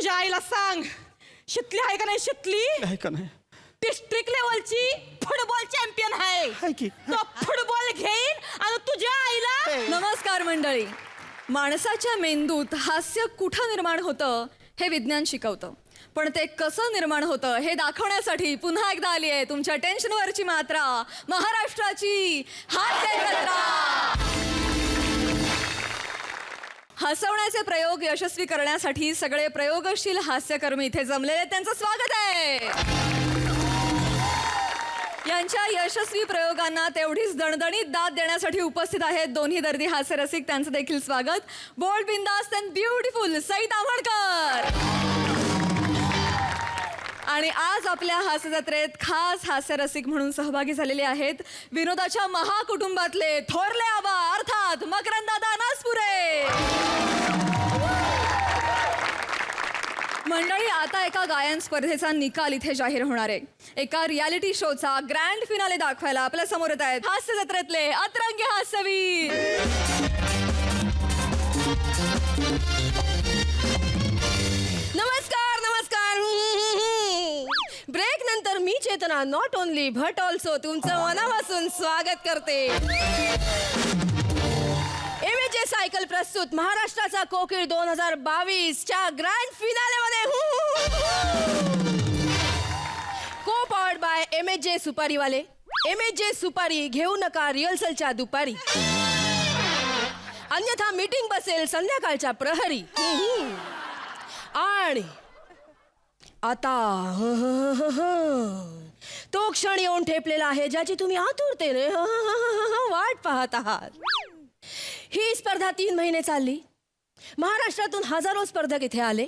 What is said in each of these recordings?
तुझ्या आईला सांग, शितली आहे का नाही, शितली आहे का नाही? डिस्ट्रिक्ट लेवलची फुटबॉल चॅम्पियन आहे. आहे की? तो फुटबॉल घेईन आणि तुझ्या आईला. नमस्कार मंडळी. माणसाच्या मेंदूत हास्य कुठं निर्माण होतं हे विज्ञान शिकवतं, पण ते कसं निर्माण होतं हे दाखवण्यासाठी पुन्हा एकदा आली आहे तुमच्या टेन्शनवरची मात्रा, महाराष्ट्राची हास्य जत्रा. हसवण्याचे प्रयोग यशस्वी करण्यासाठी सगळे प्रयोगशील हास्यकर्मी इथे जमलेले, त्यांचं स्वागत आहे. यांच्या यशस्वी प्रयोगांना तेवढीच दणदणीत दाद देण्यासाठी उपस्थित आहेत दोन्ही दर्दी हास्यरसिक, त्यांचं देखील स्वागत. बोल्ड, बिंदास्त अँड ब्युटिफुल सई ताम्हणकर. आणि आज आपल्या हास्य जत्रेत खास हास्यरसिक म्हणून सहभागी झालेले आहेत विनोदाच्या महाकुटुंबातले थोरले आबा अर्थात मकरंददादा नासपुरे. मंडळी, आता एका गायन स्पर्धेचा निकाल इथे जाहीर होणार आहे. एका रियालिटी शोचा ग्रँड फिनाले दाखवायला आपल्या समोर येत आहेत हास्य जत्रेतले अतरंगी हास्यवीर. नमस्कार नमस्कार. ब्रेक नंतर मी चेतना नॉट ओनली बट ऑल्सो तुमचं मनापासून स्वागत करते. एमएजे सायकल प्रस्तुत महाराष्ट्राचा कोकिळ 2022 च्या ग्रँड फिनालेमध्ये को पॉवर्ड बाय एमएजे सुपारीवाले. एमएजे सुपारी घेऊ नका रिहर्सलच्या दुपारी, अन्यथा मीटिंग बसेल संध्याकाळच्या प्रहरी. आणि आता तो क्षण येऊन ठेपलेला आहे ज्याची तुम्ही आतुरतेने वाट पाहत आहात. ही स्पर्धा 3 महिने चालली. महाराष्ट्रातून हजारो स्पर्धक इथे आले.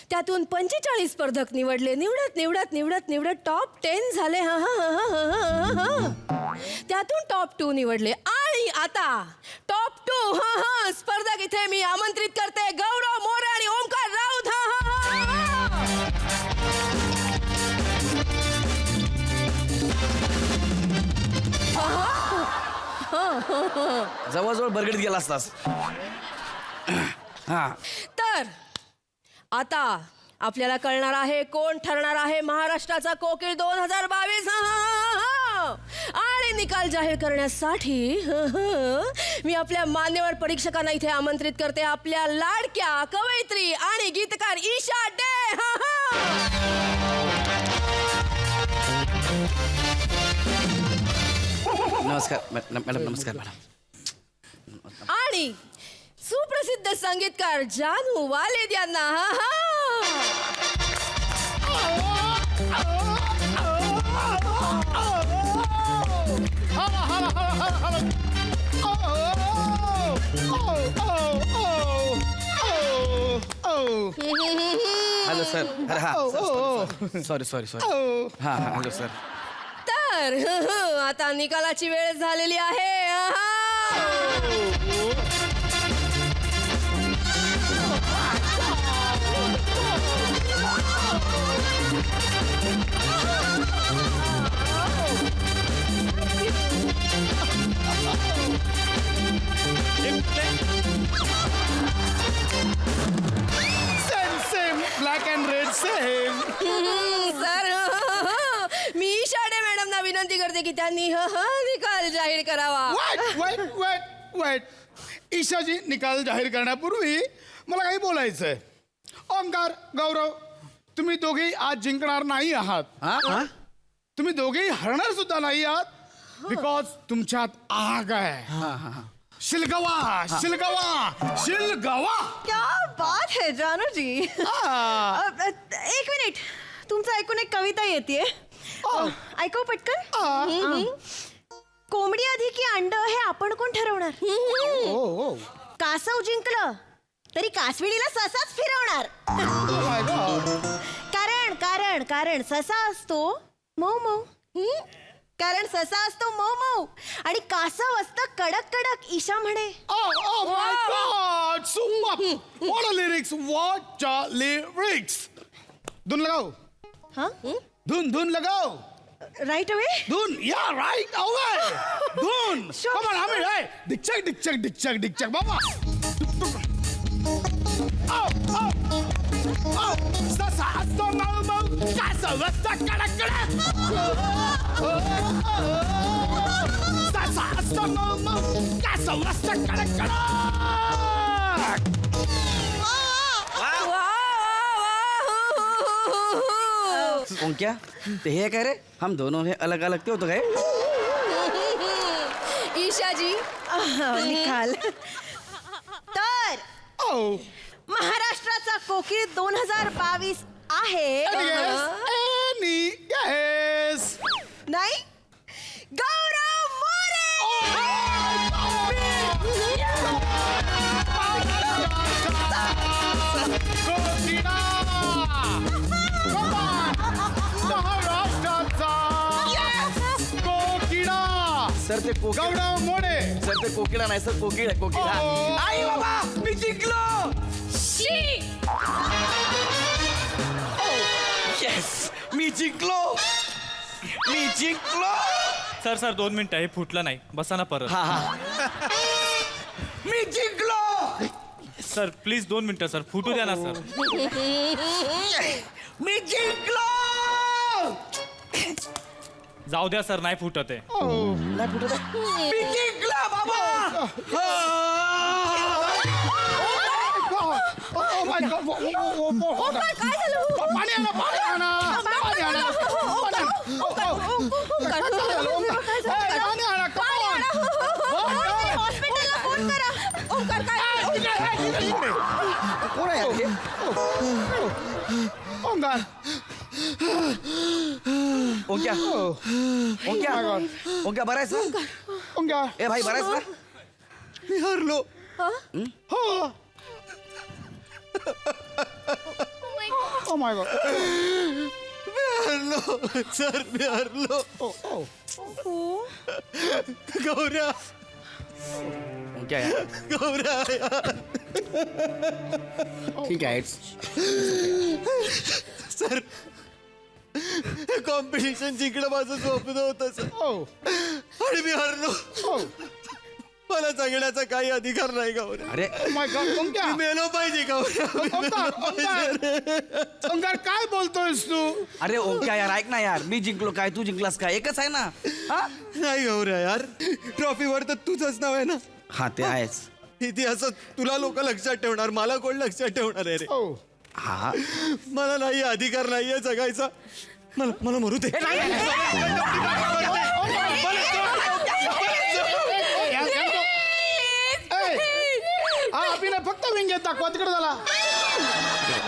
त्यातून 45 स्पर्धक निवडले. निवडत निवडत निवडत निवडत टॉप 10 झाले. त्यातून टॉप 2 निवडले. आणि आता टॉप 2 स्पर्धक इथे मी आमंत्रित करते. गौरव मोरे आणि ओमकार राऊत. जवळजवळ बरगडीत गेला असतास. हा, तर आता आपल्याला कळणार आहे कोण ठरणार आहे महाराष्ट्राचा कोकिळ 2022. आणि निकाल जाहीर करण्यासाठी मी आपल्या मान्यवर परीक्षकांना इथे आमंत्रित करते. आपल्या लाडक्या कवयित्री आणि गीतकार ईशा डे. नमस्कार मॅडम. नमस्कार मॅडम. आणि सुप्रसिद्ध संगीतकार जानू वालेद यांना. Hello sir. अरे हा, सॉरी. हा हॅलो सर. तर आता निकालाची वेळ झालेली आहे. Same black and red same. Sir मी ईशाडे मॅडमना विनंती करते की त्यांनी निकाल जाहीर करावा. वाईट ईशाजी निकाल जाहीर करण्यापूर्वी मला काही बोलायचंय. ओंकार, गौरव, तुम्ही दोघेही आज जिंकणार नाही आहात. तुम्ही दोघेही हरणार सुद्धा नाही आहात. बिकॉज तुमच्यात आग आहे. शिलगवा. क्या बात है जानू जी. एक मिनिट, तुमचं ऐकून एक कविता येते. ऐकव पटकन. कोंबडी आधी की अंड हे आपण कोण ठरवणार. कासव जिंकलं तरी कासविणीला ससाच फिरवणार. कारण ससा असतो मऊ मऊ. कारण ससा असतो मऊ मऊ आणि कासव असतं कडक कडक. ईशा म्हणे. लिरिक्स. धुन लगाओ. धुन लगाओ. Right away. धुन. Yeah right away. धुन. Come on, हमें है. डिक्चक बाबा. कासव असतं कडक ससा असतं मऊ कासव असतं कडक ओंक्या ते हे काय रे हम दोनों हे अलग अलग ते होतं काय ईशाजी निकाल तर Oh. महाराष्ट्राचा कोकिळ 2022 आहे Yes. नाही गौरव मोरे सर ते कोकिळ गौरव मोडे सर ते कोकिळा नाही सर कोकिळ आहे कोकिळ Oh. आई बाबा मी जिंकलो येस मी जिंकलो सर सर 2 मिनिटं हे फुटलं नाही बसा ना परत. हा हा मी जिंकलो सर प्लीज 2 मिनिटं सर फुटू द्या ना सर. मी जिंकलो जाऊ द्या सर नाही फुटत आहे. नाही फुटत आहे. मी जिंकलो बाबा काय झालं पाणी आणा पाणी आणा पाणी आणा पाणी आणा हॉस्पिटलला फोन करा ओंकार काय कोण आहे हे? ओंकार ओंक्या ओंक्या ओंक्या बरं आहेस ना? ओंकार ए भाई बरं आहेस ना? मी हरलो हो ओ माय गॉड सर मी हरलो गौऱ्या ओंक्या यार गौऱ्या ठीक आहे सर कॉम्पिटिशन जिंकणं माझं स्वप्न होतं सर ओ आणि मी हरलो ओ मला जगण्याचा काही अधिकार नाही गौऱ्या अरे माय गॉड ओंकार मी मेलो पाहिजे गौऱ्या मी ओंकार मेलो पाहिजे. ओंकार काय बोलतोयस तू अरे ओंक्या यार ऐक ना यार मी जिंकलो काय तू जिंकलास काय एकच आहे ना हा नाही गौऱ्या यार ट्रॉफीवर तर तुझंच नाव आहे ना हा ते आहेच इतिहासात तुला लोक लक्षात ठेवणार मला कोण लक्षात ठेवणार आहे रे ओ हा मला नाही अधिकार नाहीये जगायचा मला मला मरू दे हा अभिनय फक्त विंगेत दाखवा तिकडे झाला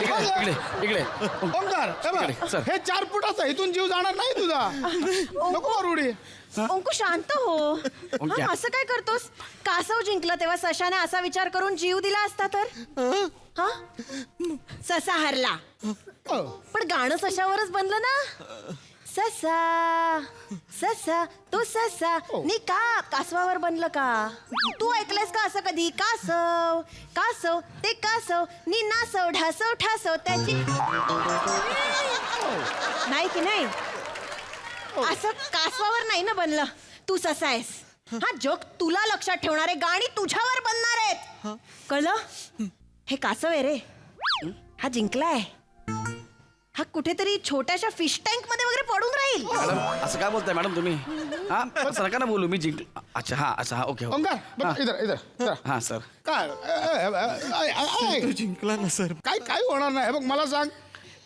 इकडे इकडे ओंकार हे बघ, इकडे, सर. हे 4 फुटाचा इथून जीव जाणार नाही तुझा नको मारुडी अंकु शांत हो ओंक्या. हा, असं काय करतोस कासव जिंकलं तेव्हा सशाने असा विचार करून जीव दिला असता तर हा ससा हरला ओ, पण गाणं सशावरच बनलं ना ससा ससा तो ससा नी का कासवावर बनलं का तू ऐकलंयस का असं कधी कासव कासव ते कासव नी नासव ढासव ठासव त्याची नाही की नाही असं कासवावर नाही ना बनलं तू ससा आहेस हा जग तुला लक्षात ठेवणारे गाणी तुझ्यावर बनणार आहेत कळलं हे कासव आहे रे हा जिंकलाय हा कुठेतरी छोट्याशा फिश टँक मध्ये वगैरे पडून राहील मॅडम असं काय बोलताय मॅडम तुम्ही हा असं नका ना बोलू मी जिंकलो अच्छा हा असं हा ओके ओंकार बघ, इधर इधर इधर. हा सर काय तू जिंकला ना सर काय काय होणार नाही हे बघ मला सांग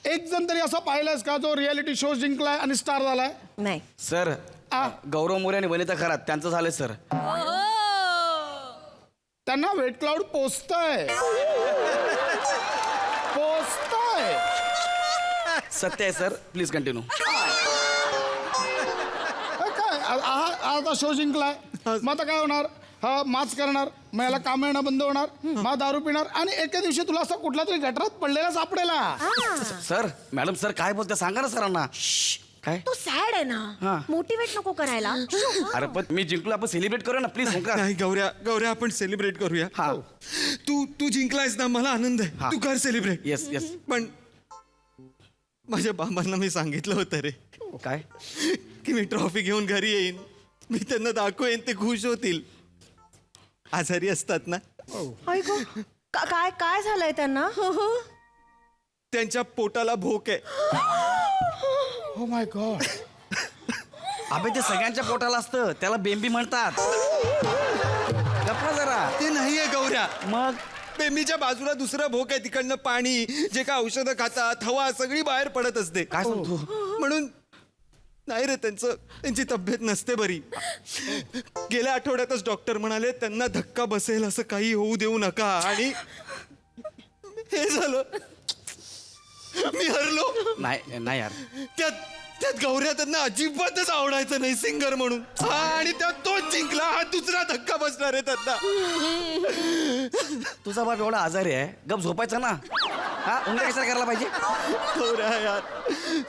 एक जण तरी असं पाहिलंयस का जो रियालिटी शो जिंकलाय आणि स्टार झालाय नाही सर आ. गौरव मोरे आणि वनिता खरात त्यांचं झालंय सर त्यांना वेट क्लाउड पोचतंय पोचतंय सत्य आहे सर प्लीज कंटिन्यू काय आता शो जिंकलाय मग आता काय होणार हा माच करणार मग याला काम येणं बंद होणार मग दारू पिणार आणि एके दिवशी तुला असं कुठला तरी गटारात पडलेला सापडेला सर मॅडम सर काय बोलते सांगा ना सरांना काय तू सॅड आहे हा. ना मोटिवेट नको करायला अरे पण मी जिंकलो आपण सेलिब्रेट करूया ना प्लीज ओंकार नाही गौऱ्या गौऱ्या आपण सेलिब्रेट करूया हा तू जिंकलायस ना मला आनंद हा. आहे तू कर सेलिब्रेट येस येस पण माझ्या बाबांना मी सांगितलं होतं रे काय की मी ट्रॉफी घेऊन घरी येईन मी त्यांना दाखवेन ते खुश होतील आजारी असतात ना ऐकू काय काय झालंय त्यांना त्यांच्या पोटाला भोक आहे ओ माय गॉड. अबे ते सगळ्यांच्या पोटाला असतं, त्याला बेंबी म्हणतात. गप्पा जरा. ते नाहीये गौऱ्या. मग बेंबीच्या बाजूला दुसरं भोक आहे, तिकडनं पाणी, जे काय औषधं खातात, हवा सगळी बाहेर पडत असते. काय सांगतो? म्हणून नाही रे, त्यांची तब्येत नसते बरी. गेल्या आठवड्यातच डॉक्टर म्हणाले त्यांना धक्का बसेल असं काही होऊ देऊ नका. आणि हे झालं. मी हरलो. नाही नाही यार, त्यात गौऱ्या त्यांना अजिबातच आवडायचं नाही सिंगर म्हणून. हा, आणि त्यात तोच जिंकला. हा दुसरा धक्का बसणार आहे त्यांना. तुझा बाप एवढा आजारी आहे, गप झोपायचा ना. हा, उन्हा कशाला करायला पाहिजे? गौऱ्या यार,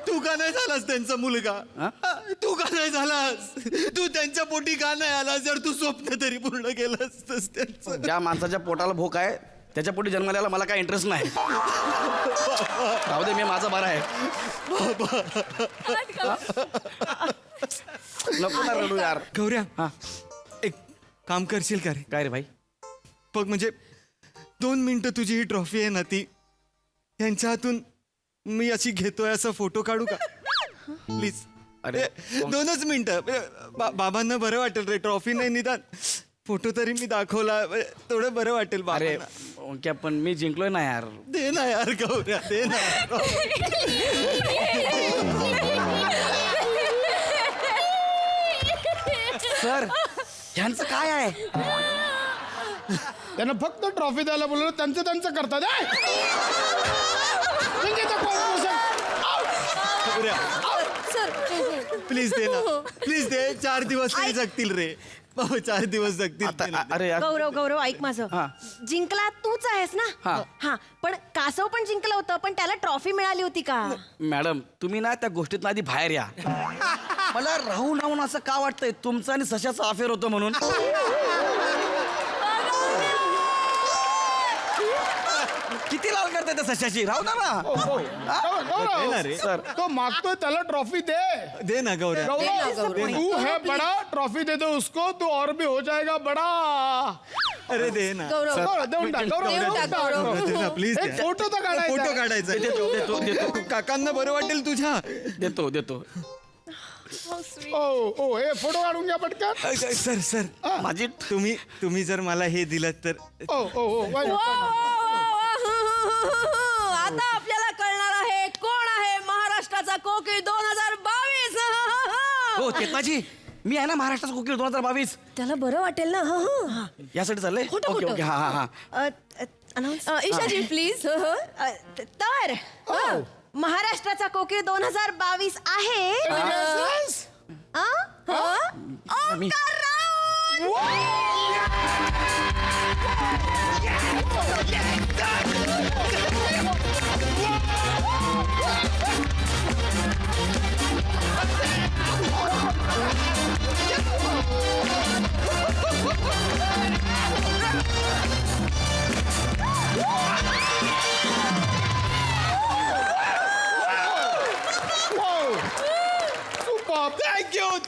तू का नाही झालास त्यांचा मुलगा? हा? तू का नाही झालास? तू त्यांच्या पोटी का नाही आलास? जर तू स्वप्न तरी पूर्ण केलं असतंस त्यांचं. ज्या माणसाच्या पोटाला भूक आहे त्याच्या पोटी जन्माला मला काय इंटरेस्ट नाही. राहू दे, मी माझा बरा आहे. नको ना रडू यार. गौऱ्या, हा, एक काम करशील का रे? काय रे भाई? बघ, म्हणजे 2 मिनिटं तुझी ही ट्रॉफी आहे ना, ती यांच्या हातून मी अशी घेतोय असं फोटो काढू का प्लीज? अरे, 2च मिनिटं. बाबांना बरं वाटेल रे. ट्रॉफी नाही, निदान फोटो तरी मी दाखवला, थोडं बरं वाटेल अरे बाबांना. क्या, पण मी जिंकलोय ना यार. दे ना यार गौऱ्या, दे ना. सर, ह्यांचं काय आहे? त्यांना फक्त ट्रॉफी द्यायला बोलवलं, त्यांचं करतात. गौऱ्या, सर प्लीज दे ना, प्लीज दे. 4 दिवस तरी जगतील रे. 4 दिवस जगतील. आता अरे यार, गौरव ऐक माझं. हा. जिंकला तूच आहेस ना. हा. हा, पण कासव पण जिंकलं होतं, पण त्याला ट्रॉफी मिळाली होती का? मॅडम तुम्ही ना त्या गोष्टीत आधी बाहेर या. मला राहून असं का वाटतंय तुमचं आणि सशाचं अफेअर होतं म्हणून. किती लाल करताय त्या सशाची? राहू द्या दे ना रे. सर, तो मागतोय त्याला ट्रॉफी दे. दे ना गौऱ्या. गौरव, तू है बड़ा, ट्रॉफी दे दो उसको, तो और भी हो जाएगा बड़ा. अरे दे ना. गौरव, देऊन टाक. देऊन टाक, गौरव. गौऱ्या, दे ना प्लीज. एक फोटो तर काढायचा. फोटो काढायचा. देतो. काकांना बरं वाटेल तुझ्या. देतो. ओ हे फोटो काढून घ्या पटकन. सर माझी तुम्ही जर मला हे दिलं तर. ओ आता आपल्याला कळणार आहे कोण आहे महाराष्ट्राचा कोकिळ 2022. हो चेतनाजी, मी आहे ना महाराष्ट्राचा कोकिळ 2022. त्याला बरं वाटेल ना. यासाठी चाललंय. खोटं. ओके. हा. अनाउन्स ईशाजी प्लीज. तर महाराष्ट्राचा कोकिळ 2022 आहे मी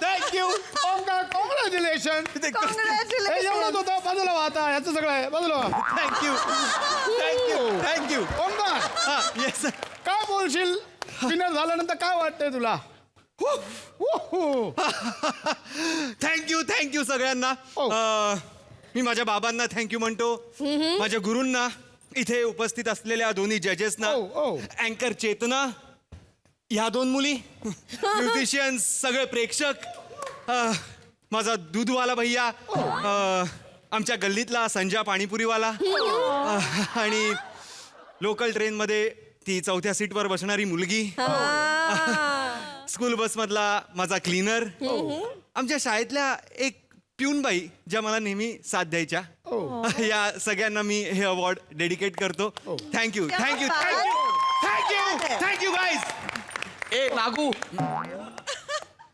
थँक्यू. ओंकार, कॉंग्रॅच्युलेशन. एवढंच होतं. बाजूला व्हा आता. ह्याचं सगळं आहे. बाजूला व्हा. थँक्यू. ओंकार, हा, येस सर. काय बोलशील विनर झाल्यानंतर? काय वाटतंय तुला? थँक्यू सगळ्यांना. हो. मी माझ्या बाबांना थँक्यू म्हणतो, माझ्या गुरूंना, इथे उपस्थित असलेल्या दोन्ही जजेसना, ओ. अँकर चेतना, ह्या 2 मुली, म्युझिशियन्स, सगळे प्रेक्षक, माझा दूधवाला भैया, आमच्या गल्लीतला संजा पाणीपुरीवाला, आणि लोकल ट्रेनमध्ये ती 4थ्या सीटवर बसणारी मुलगी, स्कूल बसमधला माझा क्लीनर, आमच्या शाळेतल्या एक प्यूनबाई ज्या मला नेहमी साथ द्यायच्या, या सगळ्यांना मी हे अवॉर्ड डेडिकेट करतो. Thank you guys. ए लागू,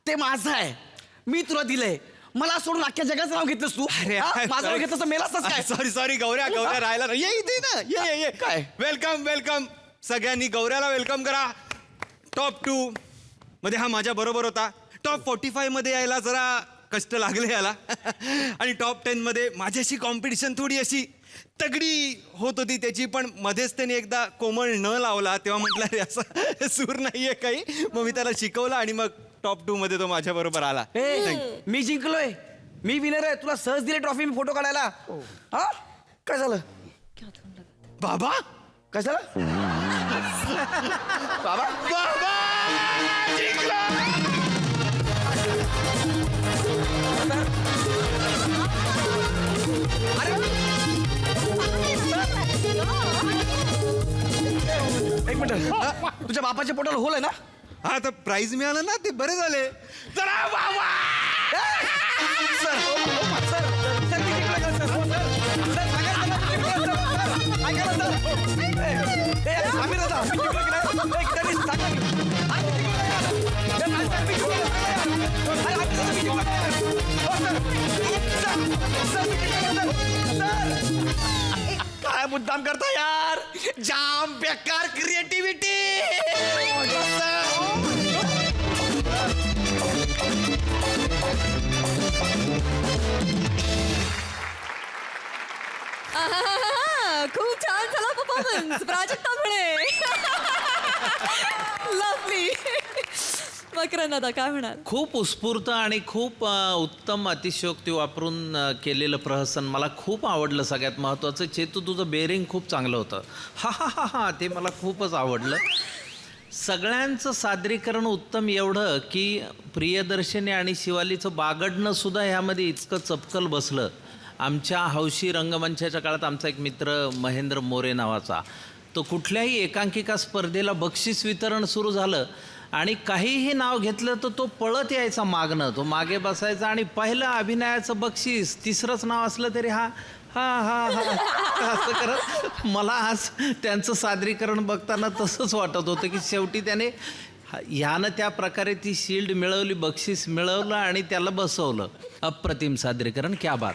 ते माझं आहे. मी तुला दिलंय. मला सोडून अख्ख्या जगाचं नाव घेतलंस तू. हा? माझं नाव घेतलं मेलाच काय? सॉरी गौऱ्या राहायला ना. ये इथे ना. ये काय? वेलकम. सगळ्यांनी गौऱ्याला वेलकम करा. टॉप 2 मध्ये हा माझ्या बरोबर होता. टॉप 45 मध्ये यायला जरा कष्ट लागले याला. आणि टॉप 10 मध्ये माझ्याशी कॉम्पिटिशन थोडी अशी तगडी होत होती त्याची, पण मध्येच त्याने एकदा कोमळ न लावला तेव्हा म्हटलं अरे असा सूर नाहीये काही. मग मी त्याला शिकवलं आणि मग टॉप 2 मध्ये तो माझ्या बरोबर आला. मी जिंकलोय, मी विनर आहे. तुला सहज दिले ट्रॉफी मी फोटो काढायला. हा काय झालं बाबा काय झालं बाबा बाबा एक मिनिट, तुझ्या बापाच्या पोटाला होल आहे ना? हा तर प्राइज मिळालं ना, ते बरे झाले. जरा बाबा सर सर सर मी जिंकलोय का, सर? सर सांगा ना, मी जिंकलोय, सर. ऐका ना, सर. आम्ही दादा मी जिंकलो की नाही? तरी सांगा की. अरे, मी जिंकलो यार. मी जिंकलो यार. अरे, मी जिंकलो यार. हो, सर. सर, सर, मी जिंकलो, सर. काय मुद्दाम करता यार, जाम बेकार क्रिएटिव्हिटी. आहाहाहा, खूप छान झाला परफॉर्मन्स प्राजक्ता म्हणे. लवली. मकरंद दादा काय म्हणाल? खूप उत्स्फूर्त आणि खूप उत्तम अतिशयोक्ती वापरून केलेलं प्रहसन मला खूप आवडलं. सगळ्यात महत्त्वाचं चेतू तुझं बेरिंग खूप चांगलं होतं. हा हा हा हा ते मला खूपच आवडलं. सगळ्यांचं सादरीकरण उत्तम एवढं की प्रियदर्शनी आणि शिवालीचं बागडणं सुद्धा ह्यामध्ये इतकं चपकल बसलं. आमच्या हौशी रंगमंचाच्या काळात आमचा एक मित्र महेंद्र मोरे नावाचा, तो कुठल्याही एकांकिका स्पर्धेला बक्षीस वितरण सुरू झालं आणि काहीही नाव घेतलं तर तो पळत यायचा मागणं. तो मागे बसायचा आणि पहिलं अभिनयाचं बक्षीस, तिसरंच नाव असलं तरी हा हा हा हा असं करत. मला आज त्यांचं सादरीकरण बघताना तसंच वाटत होतं की शेवटी त्याने ह्यानं त्या प्रकारे ती शील्ड मिळवली, बक्षीस मिळवलं आणि त्याला बसवलं. अप्रतिम सादरीकरण, क्या बात.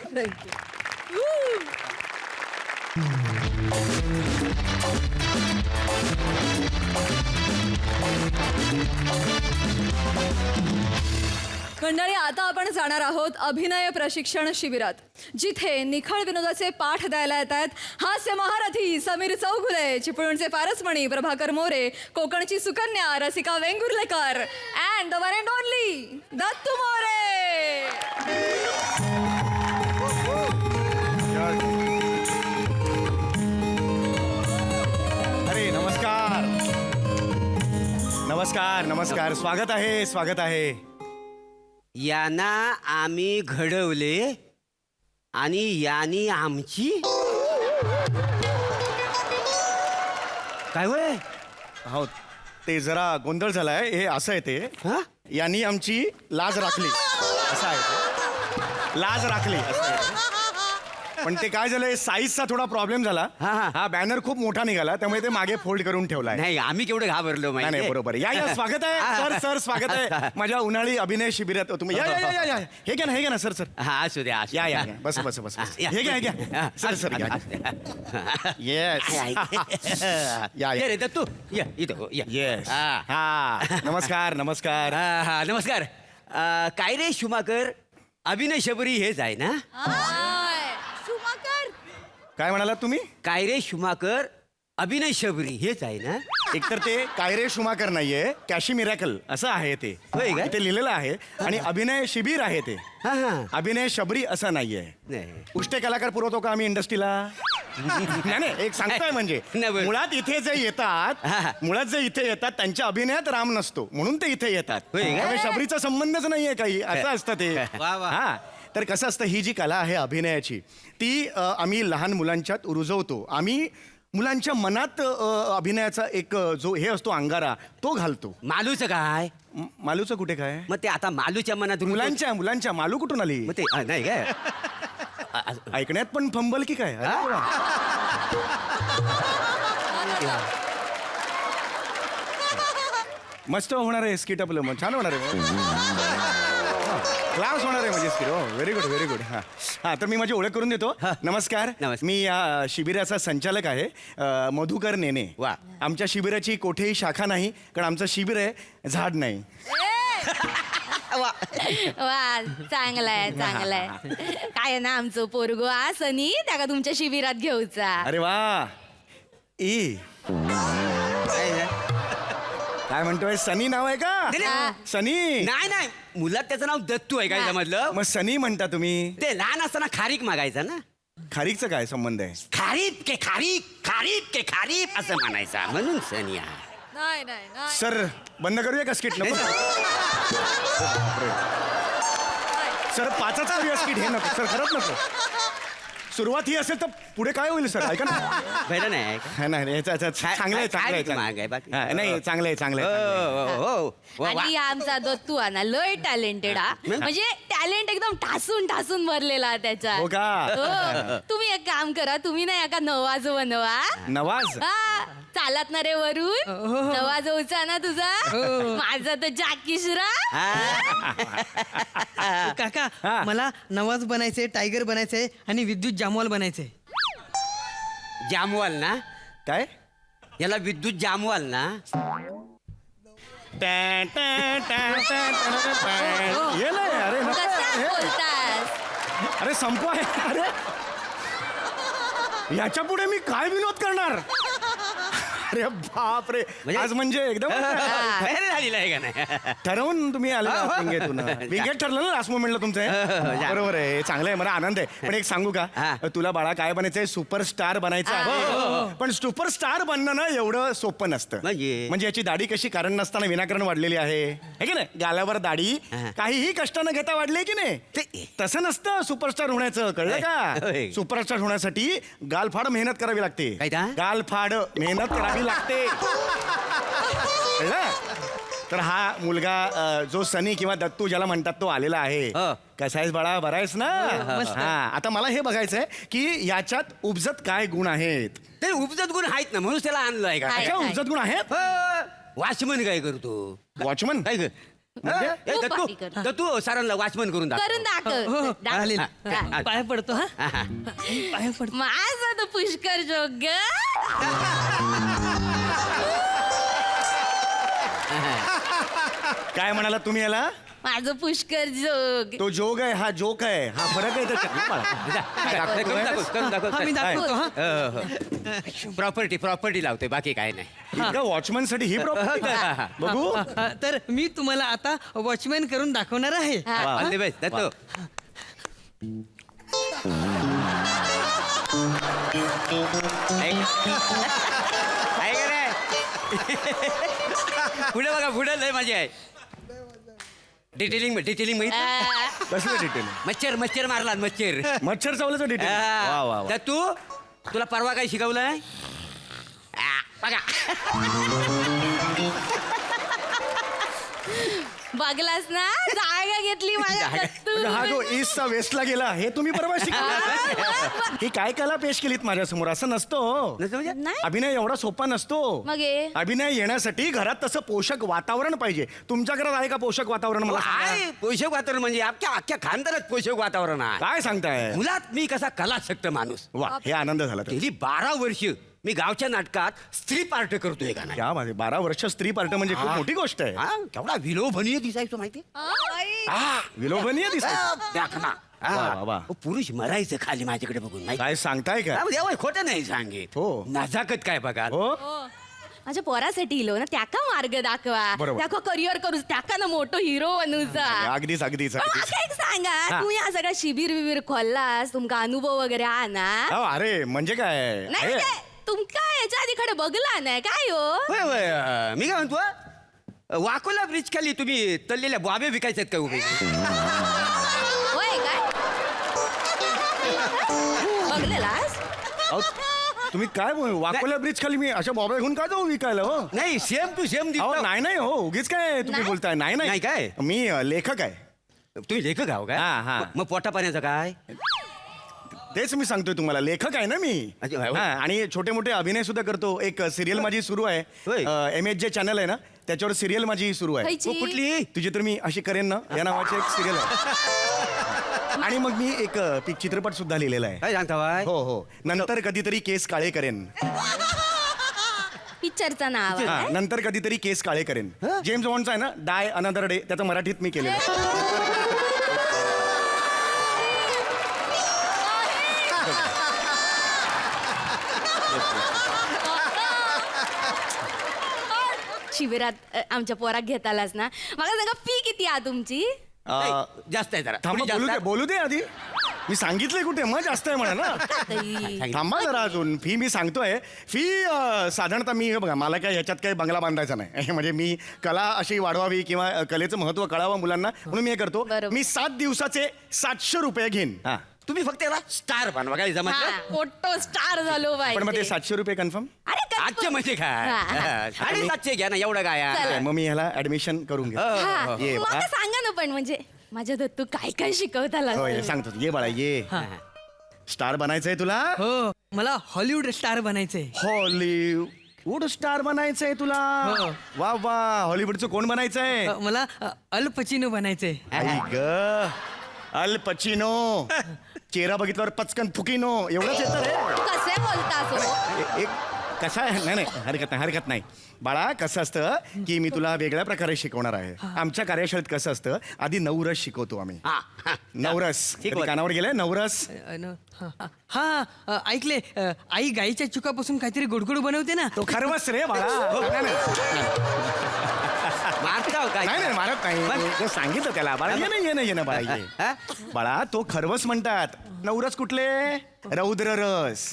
मंडळी, आता आपण जाणार आहोत अभिनय प्रशिक्षण शिबिरात, जिथे निखळ विनोदाचे पाठ द्यायला येत आहेत हास्य महारथी समीर चौगुले, चिपळूणचे पारसमणी प्रभाकर मोरे, कोकणची Sukanya Rasika Vengurlekar and the one and only Dattu More. अरे नमस्कार नमस्कार नमस्कार, स्वागत आहे स्वागत आहे. यांना आम्ही घडवले आणि यांनी आमची काय वय. हो ते जरा गोंधळ झालाय. हे असं आहे ते, हा? यांनी आमची लाज राखली असं आहे ते. लाज राखली असं आहे ते. पण ते काय झालंय, साईजचा थोडा प्रॉब्लेम झाला. हा, हा. हा बॅनर खूप मोठा निघाला, त्यामुळे ते मागे फोल्ड करून ठेवलाय. नाही आम्ही केवढं घाबरलो नाही नाही, बरोबर. या या स्वागत आहे सर, सर स्वागत आहे माझ्या उन्हाळी अभिनय शिबिरात. तुम्ही या या या या. हे घ्या ना, हे घ्या ना सर, सर हा असू द्या असू या द्या. या या. बस बस बस बस. या. हे घ्या हे घ्या सर, सर घ्या. येस या ये या. रे तू या इथं हो, या. येस हा. हा नमस्कार नमस्कार. हा, हा, नमस्कार. काय रे शुमाकर, अभिनय शबरी हेच आहे ना? काय म्हणालात तुम्ही? काय रे शुमाकर, अभिनय शबरी हेच आहे ना? एकतर ते कायरे शुमाकर नाहीये, कॅशी मिरॅकल असं आहे ते. होय का? इथे लिहिलेलं आहे. आणि अभिनय शिबिर आहे ते, हा हा. अभिनय शबरी असं नाहीये. नाही. उष्टे कलाकार पुरवतो का आम्ही इंडस्ट्रीला? नाही नाही, एक सांगताय म्हणजे नाही, बरं. मुळात इथे जे येतात, हा, हा. मुळात जे इथे येतात त्यांच्या अभिनयात राम नसतो, म्हणून ते इथे येतात. होय का? त्यामुळे शबरीचा संबंधच नाहीये काही, असं असतं ते. वा, वा. हा तर कसं असतं, ही जी कला आहे अभिनयाची, ती आम्ही लहान मुलांच्यात रुजवतो. आम्ही मुलांच्या मनात अभिनयाचा एक जो हे असतो अंगारा, तो घालतो. मालूचं काय? मालूचं कुठे काय? मग ते आता मालूच्या मनात मुलांच्या मालू कुठून आली? मग ते नाही काय ऐकण्यात पण फंबल की काय? अरे वा. मस्त होणार आहे स्किट आपलं, मग छान होणार आहे. क्लास होणार आहे म्हणजे स्किट. हो व्हेरी गुड व्हेरी गुड. हां हां, तर मी माझी ओळख करून देतो. नमस्कार, नमस्कार. मी या शिबिराचा संचालक आहे, मधुकर नेने. वा. आमच्या शिबिराची कोठेही शाखा नाही, कारण आमचं शिबिर आहे झाड नाही. वा चांगलाय चांगलाय काय आहे ना आमचं पोरगो सनी त्या तुमच्या शिबिरात घेऊचा. अरे वा ई काय म्हणतोय सनी नाव आहे का सनी? नाही नाही मुलात त्याचं नाव दत्तू आहे काय समजलं? मग सनी म्हणता तुम्ही? ते लहान असताना खारीक मागायचं ना. खारीकचं काय संबंध आहे? खारीक के खारीक खारीक के खारीक असं म्हणायचा म्हणून सनी आहे. नाही नाही नाही सर बंद करूया का स्किट? नको सर 5च करूया स्किट. हे नको सर, खरंच नको. सुरुवात ही असेल तर पुढे काय होईल सर? ऐका ना. बरं नाही हा, नाही चांगलं आहे चांगलं आहे महाग आहे बाकी. नाही चांगलं आहे चांगलं आहे. हो आणि आमचा दत्तू ना लय टॅलेंटेड म्हणजे टॅलेंट एकदम ठासून ठासून भरलेला त्याच्या. हो का? हो. तुम्ही एक काम करा, तुम्ही ना एका नवाज बनवा. नवाज? हा, चालत ना रे वरून नवाज होचा ना तुझा. माझा तर जाकीशरा. हा. काका मला नवाज बनायचे, टायगर बनायचे आणि विद्युत जामवाल बनायचे. जामवाल ना? काय? याला विद्युत जामवाल ना? ये ना अरे नको. कसा बोलतास? अरे संपू आहे. अरे याच्या पुढे मी काय विनोद करणार? अरे बाप रे. आज म्हणजे एकदम तयारी झालेला आहे का नाही? ठरवून तुम्ही आले ना विंगेतून. विंगेत ठरलं ना लास्ट मोमेंटला तुमचं हे? बरोबर आहे, चांगलं आहे, मला आनंद आहे. पण एक सांगू का तुला बाळा, काय बनायचंय? सुपरस्टार बनायचं आहे. पण सुपरस्टार बनणं ना एवढं सोपं नसतं. म्हणजे याची दाढी कशी कारण नसताना विनाकारण वाढलेली आहे की नाही? गालावर दाढी काहीही कष्ट न घेता वाढली की नाही? तसं नसतं सुपरस्टार होण्याचं, कळलं का? सुपरस्टार होण्यासाठी गालफाड मेहनत करावी लागते. गालफाड मेहनत करावी लागते, कळलं? तर हा मुलगा जो सनी किंवा दत्तू ज्याला म्हणतात तो आलेला आहे. कसा आहेस बाळा? बरा आहेस ना? हा, आता मला हे बघायचंय की याच्यात उपजत काय गुण आहेत. ते उपजत गुण आहेत ना म्हणून त्याला आणलं आहे का? अच्छा, उपजत गुण आहेत. वॉचमन काय करतो? वॉचमन काय कर? म्हणजे? तू पार्टी कर. दत्तू सरांना वॉचमन करून दाखव. करून दाखव. चालेल. दाखव. पाया पडतो हा पाया पडतो. माझा तर पुष्कर जोग. काय म्हणाला तुम्ही याला? माझं पुष्कर जोग. तो जोग आहे, हा जोक आहे. हा फरक आहे त्याच्यात ना बाळा. हा मी दाखवतो हा. प्रॉपर्टी लावते, बाकी काय नाही. इतका वॉचमन साठी ही प्रॉपर्टी बघू. तर मी तुम्हाला आता वॉचमॅन करून दाखवणार आहे. All the best Dattu. आहे का रे? पुढे बघा, पुढे लय मजा आहे. डिटेलिंग माहित? कसलं डिटेल? मच्छर मारला मच्छर. मच्छर चावल्याचं डिटेल. वा वा वा. दत्तू तुला परवा काय शिकवलंय? बघा बघलास ना, जागा घेतली माझ्या म्हणजे हा जो ईस्टचा वेस्टला गेला हे तुम्ही परवा शिकला. ही काय कला पेश केलीत माझ्या समोर? असं नसतो. नाही. अभिनय एवढा सोपा नसतो. मग हे? अभिनय येण्यासाठी घरात तसं पोषक वातावरण पाहिजे. तुमच्या घरात आहे का पोषक वातावरण? मला सांगा. काय पोषक वातावरण म्हणजे अख्ख्या खानदारात पोषक वातावरण आहे. काय सांगताय? मुलात मी कसा कलाशक्त माणूस. वा, हे आनंद झाला. गेली 12 वर्ष मी गावच्या नाटकात स्त्री पार्ट करतोय का नाही? क्या माझे 12 वर्ष स्त्री पार्ट म्हणजे खूप मोठी गोष्ट आहे. हा, केवढा विलोभनीय दिसायचो माहिती? विलोभनीय दिसत. वा, वा. पुरुष मरायचं खाली माझ्याकडे बघून माहिती? काय सांगताय का? देवा खोटं नाही सांगित. हो. नजाकत काय बघा. हो, माझ्या पोरासाठी इलो ना, त्याका मार्ग दाखवा, बरोबर. त्याका करिअर करू, त्याका ना मोठो हिरो बनूचा. अगदीच अगदीच पण अगदीच. म्हाका एक सांगा, तुम्ही हा सगळा शिबिर विबीर खोललास, तुमका अनुभव वगैरे हा ना? अहो, अरे म्हणजे काय? नाही म्हणजे तुमका याच्या आधी कडे बघला नाही काय हो? होय होय, मी काय म्हणतो, वाकोला ब्रिज खाली तुम्ही तळलेल्या बॉबे विकायच्यात का उभे? होय काय? बघलेलास? अहो, तुम्ही काय वाकोला ब्रिज खाली मी अशा बॉबा घेऊन काय जाऊ विकायला? हो नाही, सेम टू सेम अहो, नाही नाही हो, उगीच काय तुम्ही नाही? बोलताय? नाही नाही काय? मी लेखक आहे. तुम्ही लेखक आहो का? हा, हा. मग पोटा पाण्याचं काय? तेच मी सांगतोय तुम्हाला, लेखक आहे ना मी. अच्छा, होय. हा, आणि छोटे मोठे अभिनय सुद्धा करतो. एक सिरियल माझी सुरू आहे. होय. MH जे चॅनल आहे ना, त्याच्यावर सिरियल माझी सुरू आहे. खायची? कुठली? तुझी तर मी अशी करेन ना या नावाची एक सिरियल आहे. आणि मग मी एक चित्रपट सुद्धा लिहिलेला आहे. काय सांगता बाय? हो हो, नंतर कधीतरी केस काळे करेन. पिक्चरचं नाव आहे. हा, नंतर कधीतरी केस काळे करेन. जेम्स बॉन्डचा आहे ना डाय अनदर डे, त्याचं मराठीत मी केलेलं. शिबिरात आमच्या पोराक घेतालाच ना. मला सांगा फी किती आहे तुमची? जास्त आहे जरा थांबा, थोडी जास्त बोलू दे आधी. मी सांगितलंय कुठे मग जास्त आहे म्हणा ना. ताई. थांबा जरा अजून. फी मी सांगतोय. फी साधारणतः मी हे बघा, मला काय ह्याच्यात काही बंगला बांधायचा नाही. म्हणजे मी कला अशी वाढवावी किंवा कलेचं महत्व कळावं मुलांना म्हणून मी हे करतो. बरोबर. मी 7 दिवसाचे 700 रुपये घेईन. हा. तुम्ही फक्त याला स्टार बनवा काय जमा हा, फोटो स्टार झालो पण मग ते पाहिजे. 700 रुपये कन्फर्म. अरे काय आजचे म्हणजे काय हा, हा. आणि 700 घ्या ना एवढं काय चला. मग मी ह्याला ऍडमिशन करून घे. हा, ये मला बाळा. सांगा ना पण म्हणजे माझ्या दत्तू काय काय शिकवताला. होय, सांगतो. ये बाळा ये. स्टार बनायचंय तुला. हो मला हॉलिवूड स्टार बनायचंय. हॉलिवूड स्टार बनायचंय तुला. हो. वा वा, हॉलिवूडचं कोण बनायचंय? मला अल पचिनो बनायचंय. आई ग, अल पचिनो. चेहरा बघितल्यावर पचकन फुकिनो एवढंच येतं रे. कसे बोलता एक कसा आहे, नाही हरकत नाही बाळा. कसं असतं की मी तुला वेगळ्या प्रकारे शिकवणार आहे. आमच्या कार्यशाळेत कसं असतं, आधी नवरस शिकवतो आम्ही. नवरस ठीक कधी कानावर गेलाय नवरस? हा ऐकले आई गाईच्या चुकापासून काहीतरी गोडगोड बनवते ना. तो खरवस रे बाळा. मारता काय नाही मारत नाही. ते सांगितलं त्याला बाळा. ये ना बाळा ये. बाळा तो खरवस म्हणतात. नवरस कुठले? रौद्र रस.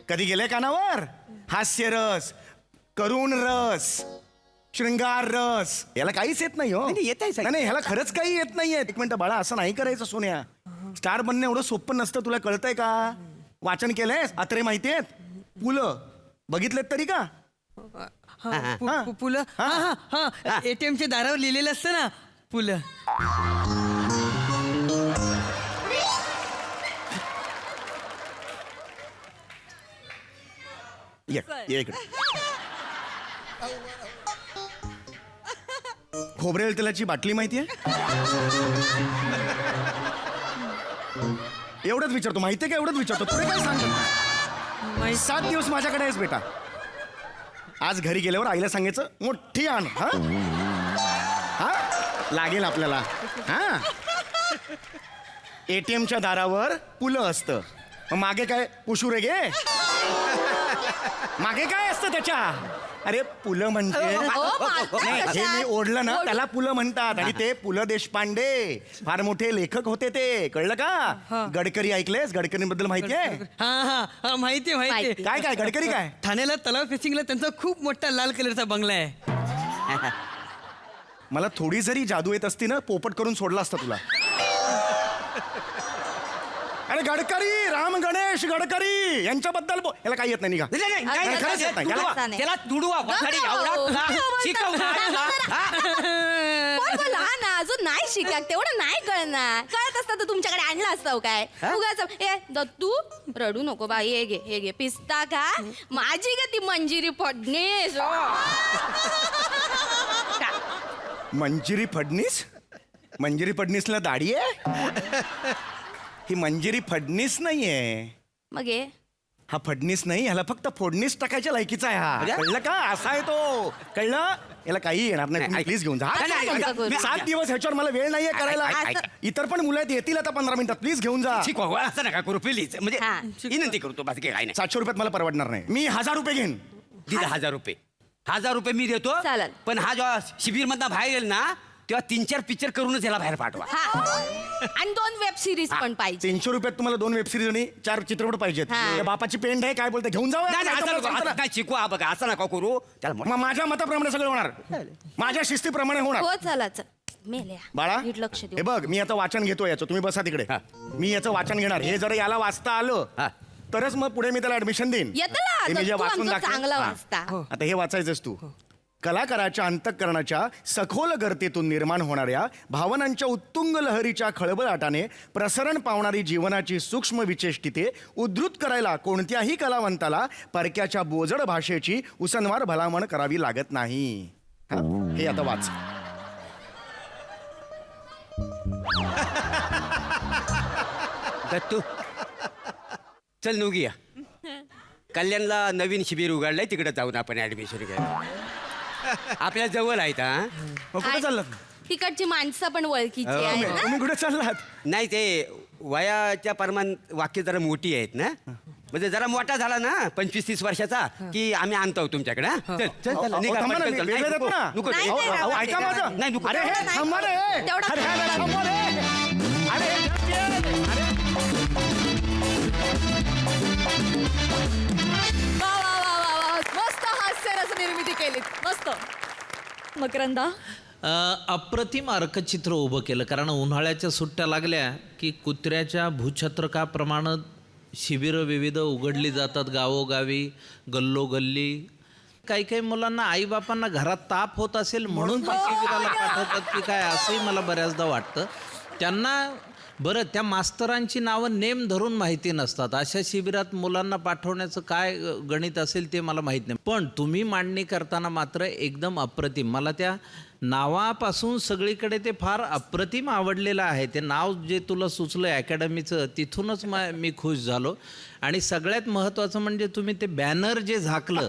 कधी गेले कानावर? हास्य रस, करुण रस, शृंगार रस. याला काहीच येत नाही हो. नाही, येतंय साहेब. नाही ह्याला खरंच काही येत नाहीये. एक मिनिट बाळा, असं नाही करायचं सोन्या. स्टार बनणं एवढं सोपं नसतं. तुला कळतंय का? वाचन केलंयस? अत्रे माहितीयेत? पुलं बघितलेत तरी का? पुलं. हा ATM दारावर लिहिलेलं असतं ना पुलं. ये इकडे. खोबरेल तेलाची बाटली माहितीये? एवढंच विचारतो. माहितीये का? एवढंच विचारतो. पुढे काय सांगतो? 7 दिवस माझ्याकडे आहेस बेटा. आज घरी गेल्यावर आईला सांगायचं मोठी आण. हा लागेल आपल्याला. हा ATMच्या दारावर पुलं असतं. मग मागे काय पुशुरे गे? मागे काय असतं त्याच्या? अरे पुलं म्हणजे नाही, हे मी ओढलं ना त्याला पुलं म्हणतात. आणि ते पु ल देशपांडे फार मोठे लेखक होते ते. कळलं का? गडकरी ऐकलेस? गडकरींबद्दल माहितीये? हा माहितीये. काय काय गडकरी काय? ठाण्याला तलाव फेसिंगला त्यांचा खूप मोठा लाल कलरचा बंगला आहे. मला थोडी जरी जादू येत असती ना, पोपट करून सोडला असता तुला. अरे गडकरी, राम गणेश गडकरी यांच्याबद्दल याला काही येत नाही. निघा. नाही, खरंच येत नाही. याला- त्याला तुडवा वखाडी एवढा शिकवणार. लहान आहे, अजून नाही शिका. तेवढं नाही कळणार. कळत असतं तर तुमच्याकडे आणलं असतं काय. उगाच ए दत्तू रडू नको बाई. हे घे पिस्ता का. माझी का ती मंजिरी फडणीस. मंजिरी फडणीस? मंजिरी फडणीसला दाढी आहे? ही मंजिरी फडणीस नाहीये. मग हे हा फडणीस नाही, ह्याला फक्त फोडणीस टाकायच्या लायकीचा आहे हा. कळलं का? असा आहे तो. कळलं? याला काही येणार नाही. तुम्ही प्लीज घेऊन जा. नाही, 7 दिवस ह्याच्यावर मला वेळ नाहीये करायला. इतर पण मुलं आहेत, येतील आता 15 मिनिटात. प्लीज घेऊन जा. शिकवा असं नका करू प्लीज. म्हणजे हा. विनंती करतो बाकी काही नाही. 700 रुपयात मला परवडणार नाही. मी 1000 रुपये घेईन. दिला 1000 रुपये. 1000 रुपये मी देतो. चालेल. पण हा जेव्हा शिबिर मधला बाहेर येईल ना, तेव्हा 3-4 पिक्चर करूनच याला बाहेर पाठवा. हा. आणि 2 वेब सिरीज पण पाहिजे. 300 रुपयात तुम्हाला 2 वेब सिरीज आणि 4 चित्रपट पाहिजेत. हा. त्या बापाची पेंड आहे काय बोलते, घेऊन जाऊ. नाही, नाही, असं नको. आता काय शिकवा बघा, असं नका करू. त्याला मग माझ्या मताप्रमाणे सगळं होणार. माझ्या शिस्तीप्रमाणे होणार. हो चला मेल्या बाळा नीट लक्ष हे देऊ. बघ, मी आता वाचन घेतो याचं. तुम्ही बसा तिकडे. मी याचं वाचन घेणार. हे जर याला वाचता आलं हा. तरच मग पुढे मी त्याला ऍडमिशन देईन. येतं ना, हे मी जे तू वाचून आमचं दाखवेन. चांगलं हा. वाचता. आता हे वाचायचंच तू. कलाकाराच्या अंतःकरणाच्या सखोल गर्तेतून निर्माण होणाऱ्या भावनांच्या उत्तुंग लहरीच्या खळबळाटाने प्रसरण पावणारी जीवनाची सूक्ष्म विचेष्टिते उद्धृत करायला कोणत्याही कलावंताला परक्याच्या बोजड भाषेची उसनवार भलामण करावी लागत नाही. हा, हे आता वाच. दत्तू चल नुगिया. कल्याणला नवीन शिबिर उघडलंय, तिकडे जाऊन आपण ऍडमिशन घ्यायला. आपल्या जवळ आहेत हा. मग कुठे चाललात? तिकडची माणसं पण ओळखीची आहेत ना. तुम्ही कुठे चाललात? नाही ते वयाच्या प्रमाण वाक्य जरा मोठी आहेत ना, म्हणजे जरा मोठा झाला ना 25-30 वर्षाचा की आम्ही आणतो तुमच्याकडे. हा? चल चल चल अहो, निघा, थांबा ना, पटकन चल. निघायला नाही, देतो ना. नको, नाही, नको. नाही, अहो, ऐका माझं. नाही, नको. अरे हे थांबा रे. तेवढा अरे हे थांबा रे. अरे हे वा वा वा वा वा मस्त हास्यरस निर्मिती केली मस्त. मकरंदा अप्रतिम अर्कचित्र उभं केलं. कारण उन्हाळ्याच्या सुट्ट्या लागल्या की कुत्र्याच्या भूछत्रकाप्रमाणे शिबिरं विविध उघडली जातात गावोगावी, गल्लोगल्ली. काही काही मुलांना आईबापांना घरात ताप होत असेल म्हणून ते शिबिराला पाठवतात की काय, असंही मला बऱ्याचदा वाटतं. त्यांना बरं त्या मास्तरांची नावं नेम धरून माहिती नसतात. अशा शिबिरात मुलांना पाठवण्याचं काय गणित असेल ते मला माहीत नाही. पण तुम्ही मांडणी करताना मात्र एकदम अप्रतिम. मला त्या नावापासून सगळीकडे ते फार अप्रतिम आवडलेलं आहे. ते नाव जे तुला सुचलं अकॅडमीचं, तिथूनच मी खुश झालो. आणि सगळ्यात महत्त्वाचं म्हणजे तुम्ही ते बॅनर जे झाकलं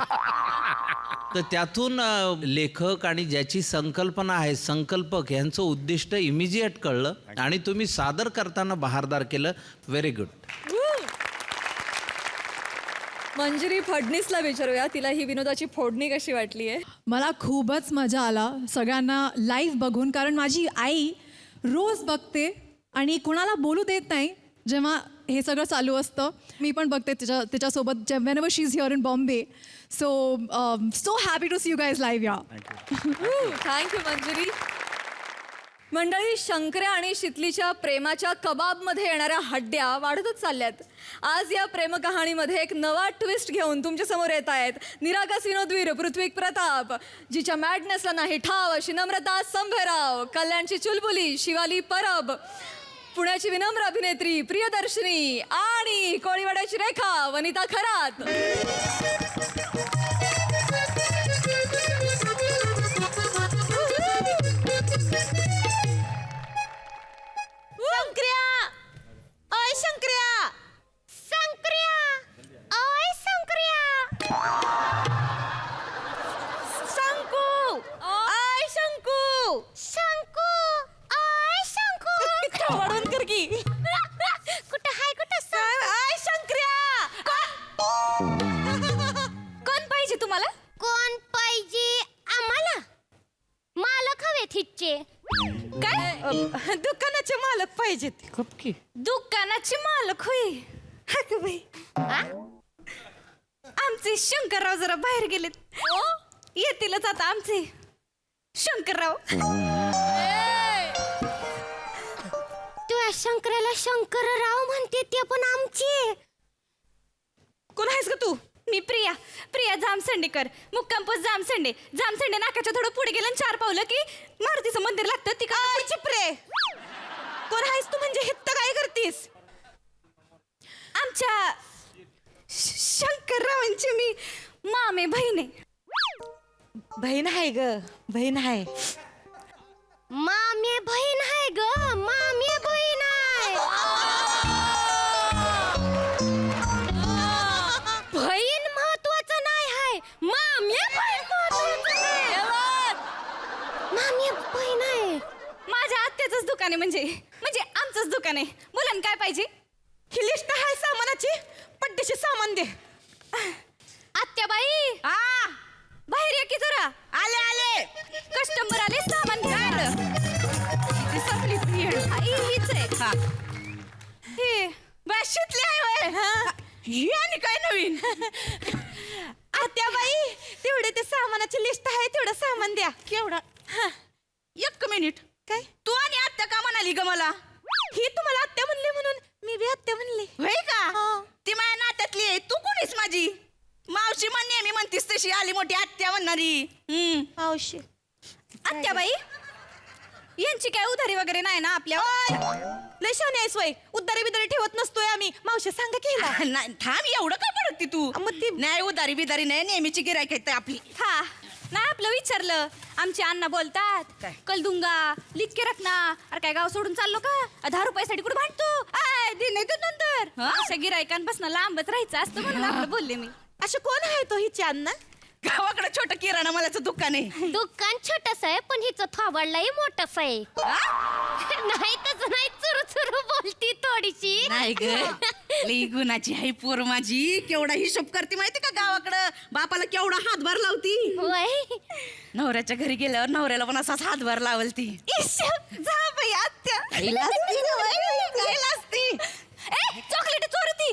तर त्यातून लेखक आणि ज्याची संकल्पना आहे, संकल्पक, यांचं उद्दिष्ट इमिजिएट कळलं आणि तुम्ही सादर करताना बहारदार केलं. Very good. मंजिरी फडणीसला विचारूया, तिला ही विनोदाची फोडणी कशी वाटली आहे. मला खूपच मजा आला सगळ्यांना लाईव्ह बघून, कारण माझी आई रोज बघते आणि कुणाला बोलू देत नाही जेव्हा हे सगळं चालू असतं. मी पण बघते तिच्यासोबत whenever she is here in Bombay. So happy to see you guys live. Yeah thank you Manjiri. मंडळी, शंकर्या आणि शितलीच्या प्रेमाच्या कबाबमध्ये येणाऱ्या हड्ड्या वाढतच चालल्यात. आज या प्रेमकहाणीमध्ये एक नवा ट्विस्ट घेऊन तुमच्या समोर येत आहेत निरागस विनोदवीर पृथ्वी प्रताप, जिच्या मॅडनेसला नाही ठाव अशी नम्रता संभेराव, कल्याणची चुलबुली शिवाली परब, पुण्याची विनम्र अभिनेत्री प्रियदर्शनी आणि कोळीवाड्याची रेखा वनिता खरात. शंकर्या, ओय शंकर्या, शंकर्या, ओय शंकर्या, शंकू, ओय शंकू, शंकू, ओय शंकू. वळून कर की. कुठं हाय कुठं ओय शंकर्या. कोण पाहिजे तुम्हाला? कोण पाहिजे आम्हाला? मालक हवेत हिच्चे. काय? दुकानाचे मालक पाहिजेत. दुकानाचे मालक होय. हा का बाई? आमचे शंकरराव जरा बाहेर गेलेत. येतीलच आता आमचे शंकरराव. तू शंकराला शंकरराव म्हणते ते पण आमचे. कोण आहेस का तू? मी प्रिया, प्रिया जामसंडेकर, मुक्काम पोस्ट जामसंडे. जामसंडे नाकाच्या थोडं पुढे गेलं 4 पावलं की मारुतीचं मंदिर लागतं. ती काय प्रे? कोण आहेस तू? म्हणजे हित्त काय करतीस? आमच्या शंकररावांची मी मामे बहीण आहे. बहीण आहे ग, बहीण आहे. मामी बहीण आहे ग, मामी बहीण आहे. बहीण महत्वाचं नाही आहे, मामी बहीण महत्वाचं आहे. मामी बहीण आहे. माझ्या आत्याचंच दुकान आहे. म्हणजे आमचंच दुकान आहे. मुलांना काय पाहिजे? ही लिस्ट आहे सामानाची. पट्टीशी सामान दे. आत्याबाई, बाहेर ये की जरा. आले कस्टमर आले, सामान घ्या. संपली हीच आहे. हे शितली आहे होय. ही आणि काय नवीन? आत्याबाई, तेवढे ते सामानाची लिस्ट आहे, तेवढं सामान द्या. केवढा? 1 मिनिट. काय तू आणि आत्या का म्हणाली ग मला? ही तुम्हाला आत्या म्हणली म्हणून मी बी आत्या म्हणली. होय का? ती माझ्या नात्यातली आहे. तू कोणीस माझी मावशी? म्हणणे मी म्हणतीस तशी आली मोठी आत्या म्हणणारी. मावशी. आत्याबाई, यांची काय उधारी वगैरे नाही ना आपल्या? लय शाने आहेस वय. उधारी बिधारी ठेवत नसतोय आम्ही. मावशी सांगा की नाही. थांब, एवढं काय पडत तू? मग ती नाही, उधारी बिधारी नाही, नेहमीची गिरायक आहे आपली. हा नाही, आपलं विचारलं. आमची अण्णा बोलतात कल दूंगा, लिख के रखना. अरे काय गाव सोडून चाललो का? 10 रुपयासाठी कुठे भांडतो? दिन नंतर अशा गिरायकांपासून लांबच राहायचं असतं म्हणून आपलं बोलले मी. असं कोण आहे तो हिची अण्णा? गावाकडे छोटं किराणा मालाचं दुकान आहे. दुकान छोटस आहे पण हिचं थोबाडलाही मोठस आहे. नाही तसं नाही, चुरू चुरू बोलती थोडीशी. नाही ग, लई गुणाची आहे पोर माझी. केवढा हिशोब करते माहिती का गावाकडं. बापाला केवढा हातभार लावती. होय. नवऱ्याच्या घरी गेल्यावर नवऱ्याला पण असाच हातभार लावल ती. जा बाई आत्या. काय लाजती? चॉकलेट चोरती.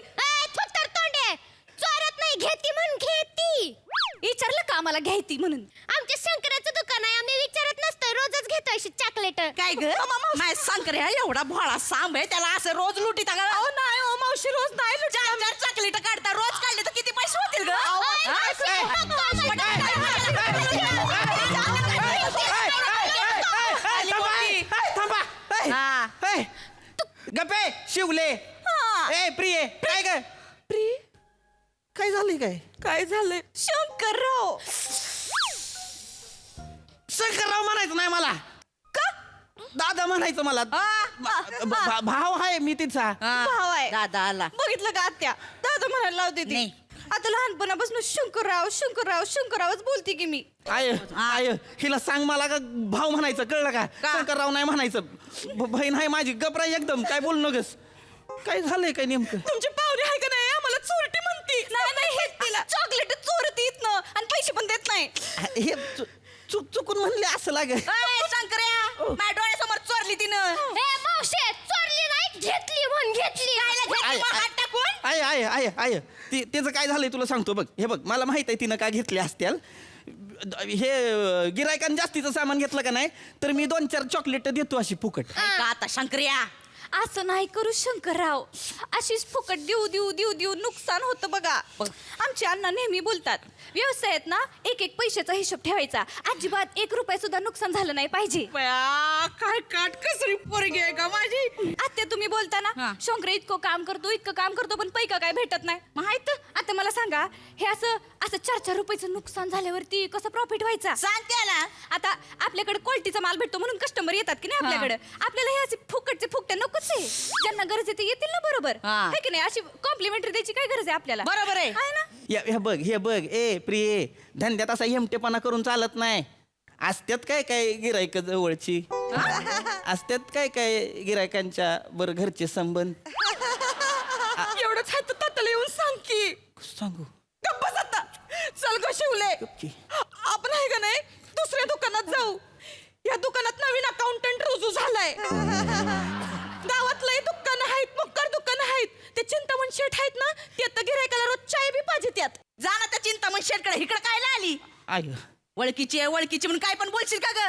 थोत्तर तोंडे. चोरत नाही, घेती म्हणून घेती. विचारलं का आम्हाला घ्यायती म्हणून? आमच्या शंकराचं दुकान आहे, आम्ही विचारत नसतो, रोजच घेतो अशी चॉकलेट. काय ग नाही सांकर एवढा भोळा सांब आहे, त्याला असं रोज लुटी का? नाही हो मावशी, रोज नाही लुटी. 4 चॉकलेट काढता, रोज काढले तर किती पैसे होतील गप्पे शिवले. ए प्रिये, काय ग? काय झालंय? काय झालंय? शंकरराव. शंकरराव म्हणायचं नाही मला. का? दादा म्हणायचं मला. भाव आहे मी तिचा. भाव आहे. दादा आला. बघितलं का आत्या, दादा म्हणायला लावते ती. आता लहानपणापासून शंकरराव शंकरराव शंकररावच बोलते की मी. आय हिला सांग मला का भाव म्हणायचं, कळलं का? शंकरराव नाही म्हणायचं. बहीण आहे माझी. गपरा एकदम, काय बोलू नगस. काय झालंय काय नेमकं? तुमची पाहुणे आहे का नाही? आम्हाला चोरटी म्हणती. नाही हे तिला चॉकलेट चोरती इथनं आणि पैसे पण देत नाही. हे चुकून म्हणले असं लागे. शंकर्या, माझ्या डोळ्यासमोर चोरली तिनं. मावशे, चोरली नाही, घेतली म्हणून घेतली. हात टाकून. आय त्याचं काय झालंय तुला सांगतो. बघ हे बघ, मला माहित आहे तिनं काय घेतले असत्याल. हे गिरायकांनी जास्तीचं सामान घेतलं का नाही तर मी 2-4 चॉकलेट देतो अशी फुकट. का आता शंकर्या? असं नाही करू शंकरराव. अशीच फुकट देऊ देऊ देऊ देऊ नुकसान होतं बघा. आमचे अण्णा नेहमी बोलतात, व्यवसायात ना एक पैशाचा हिशोब ठेवायचा. अजिबात 1 रुपया सुद्धा नुकसान झालं नाही पाहिजे. काय काटकसरी पोरगी आहे का माझी. आत्या तुम्ही बोलता ना, शंकर इतकं काम करतो पण पैका काय भेटत नाही माहित. आता मला सांगा, हे असं 4-4 रुपयाचं नुकसान झाल्यावरती कसं प्रॉफिट व्हायचा? सांग त्याला. आता आपल्याकडे क्वालिटीचा माल भेटतो म्हणून कस्टमर येतात की नाही आपल्याकडे. आपल्याला हे असे फुकटचे नकोच आहे. ज्यांना गरज आहे ते येतील ना बरोबर, है की नाही? अशी कॉम्प्लिमेंटरी द्यायची काय गरज आहे आपल्याला? बरोबर आहे. ना? हे बघ ए प्रिये, धंद्यात असा हेमटेपणा करून चालत नाही. असत्यात काय गिरायक जवळची, असत्यात काय गिरायकांच्या बरं घरचे संबंध. एवढंच आहे तर तात्याला येऊन सांग की. सांगू गप्पच आता. चल ग शिवले, आपण आहे का नाही दुसऱ्या दुकानात जाऊ. या दुकानात नवीन अकाउंटंट रुजू झालाय. गावात लय दुकान आहेत, मुक्कार दुकान आहेत. ते चिंतामण शेठ आहेत ना, ते आता गिरायकाला रोज चाय बी पाहिजे त्यात. जा ना त्या चिंतामण शेठकडे. इकडे काय आली? ओळखीची म्हणून काय पण बोलशील का ग?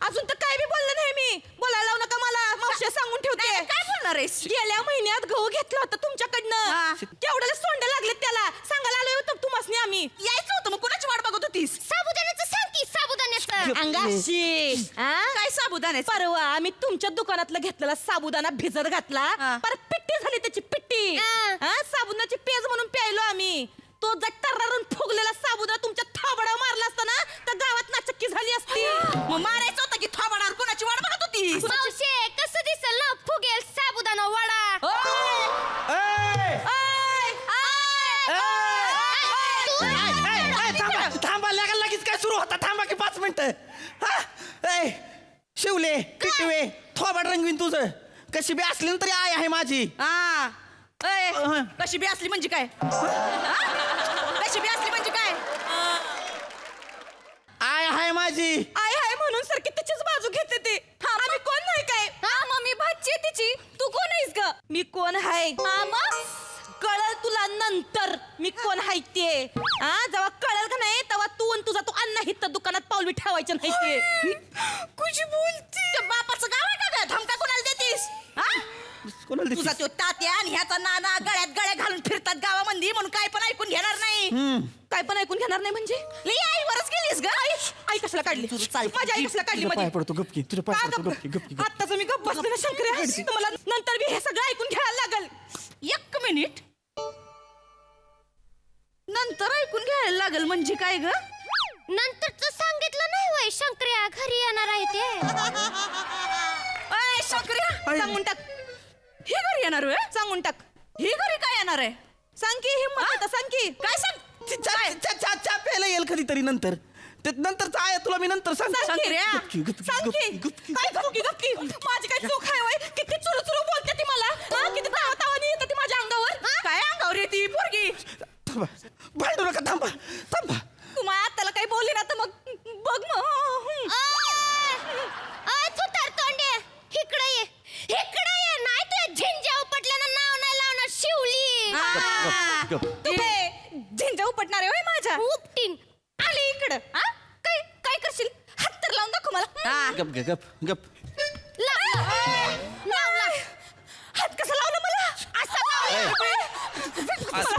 अजून तर काय बी बोललं नाही मी. बोलायला लावू नका मला, मावशी सांगून ठेवते. काय बोलणार आहेस? गेल्या महिन्यात गहू घेतला होता तुमच्याकडनं. केवढ्याला सोंडे लागले त्याला. सांगायला आलोय होतो तुम्हासनी आम्ही. यायचं होतं, मग कोणाची वाट बघत होतीस? साबुदाण्याचं सांग की, साबुदाण्याचं. अंगाशी काय साबुदाणे? परवा आम्ही तुमच्या दुकानातला घेतलेला साबुदाणा भिजत घातला, परत पिट्टी झाली त्याची पिट्टी. साबुदाण्याची पेज म्हणून प्यायलो आम्ही. तो जर टर्रारून फुगलेला साबुदाणा तुमच्या थोबाडावर मारला असता ना तर गावात नाचक्की झाली असती. मग मारायचं होतं की थोबाडावर कोणाची वाट बघत होती? मावशे, कसं दिसल ना फुगेल साबुदाणा वडा. थांबा लगेच काय सुरू होता. थांबा की 5 मिनिटं. शिवले पिटवे थोबाड रंगवीन तुझं. कशी बी असली तरी आई आहे माझी. कशी बी असली म्हणजे काय? कशी बी असली म्हणजे काय? आय आहे माझी. आय हाय म्हणून सारखी तिचीच बाजू घेते ते. आम्ही कोण नाही काय? मम्मी भाची आहे तिची. तू कोण आहेस ग? मी कोण हाय कळल तुला नंतर. मी कोण हाय ते. जेव्हा कळल का नाही तेव्हा तू आणि तुझा तो अण्णा हित दुकानात पाऊल ठेवायचं नाही ते. कुशी बोलती? बापाचं गाव आहे का ग? धमका कोणाला देतीस? तुझा तो तात्या आणि ह्याचा नाना गळ्या घालून फिरतात गावामध्ये म्हणून काय पण ऐकून घेणार नाही. काय पण ऐकून घेणार नाही म्हणजे लई आईवरच गेलीस ग. आई कसला काढली? माझी आई कसला काढली मध्ये? आत्ताच मी गप्प बसले ना शंकर्या. तुम्हाला नंतर बी हे सगळं ऐकून घ्यायला लागल. 1 मिनिट. नंतर ऐकून घ्यायला लागल म्हणजे काय ग? नंतरच सांगितलं नाही वय, शंकर्या घरी येणार आहे ते. शंकर्या सांगून टाक. ही घरी येणार होय? सांगून टाक. ही घरी काय येणार आहे? सांग की. हिम्मत सांग की. काय सांग? चहा प्यायला येईल कधीतरी नंतर ते नंतरचा आहे तुला मी नंतर सांगतो सांग की रे. गपकी, गपकी, सांग की. गपकी, गपकी. काय गपकी गपकी माझी काय चूक आहे वय किती चुरू चुरू बोलते ती मला हा? किती तावातावानी येते ती माझ्या अंगावर काय अंगावर येते पोरगी थांबा भांडू नका थांबा थांबा तू माझ्या आत्याला काही बोलली ना तर मग बघ मग तू तर तोंडे इकडे ये नाही तू झिंजा उपटल्यानं नाव नाही लावणार शिवली झेंजा उपटणार आहे होय माझ्या उपटीन आली इकडं हा काय काय करशील हात तर लावून दाखव मला गप ग गप गप लावला हात कसा लावला मला असा मला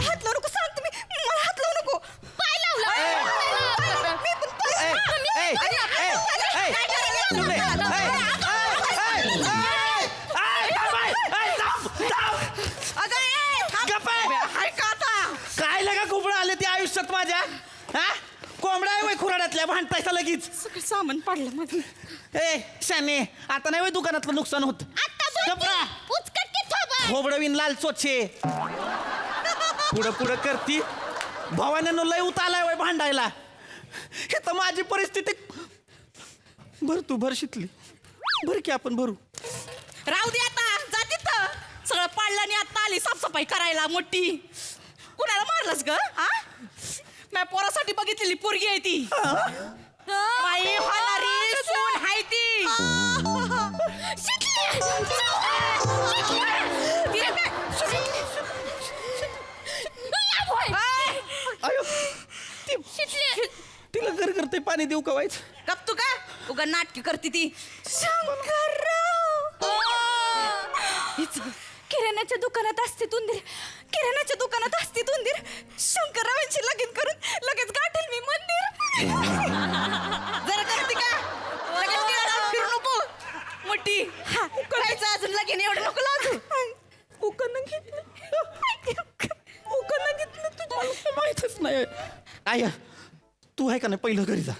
हात लावू नको सांग तुम्ही मला हात लावू नको पाय लावला मी पण पाय- काय लगा कोंबडा आले ते आयुष्यात माझ्या हा कोंबडा आहे वय खुराड्यातल्या भांडतायचा लगेच सगळं सामान पडलं मग ए शाने आता नाही वय दुकानातलं नुकसान होत आता गप्रा. उचकट की थोबा खोबडं लाल चोचे पुढं पुढं करती भावाने लय उतालाय वय भांडायला हे तर माझी परिस्थिती भर तू भर शिकली भर की आपण भरू राहू दे आता जा तिथं सगळं पाडलं आणि आता आली साफसफाई करायला मोठी कुणाला मारलंस ग हा माझ्या पोरासाठी बघितलेली पोरगी आहे ती माई होणारी सून आहे ती अयो तिला घर करते पाणी देऊ का वाईच गप तू का उगा नाटकी करते ती शंकरराव किराण्याच्या दुकानात असते तुंदीर किराण्याच्या दुकानात असते तुंदीर शंकररावांशी लगीन करून लगेच गाठेल मी मंदिर जरा करते का लगेच गिळाला फिरू नको मोठी करायचं अजून लगीन एवढं नको लाजू उकन घेतलं तुझ्या माहितच नाही आय तू आहे का नाही पहिलं घरी जा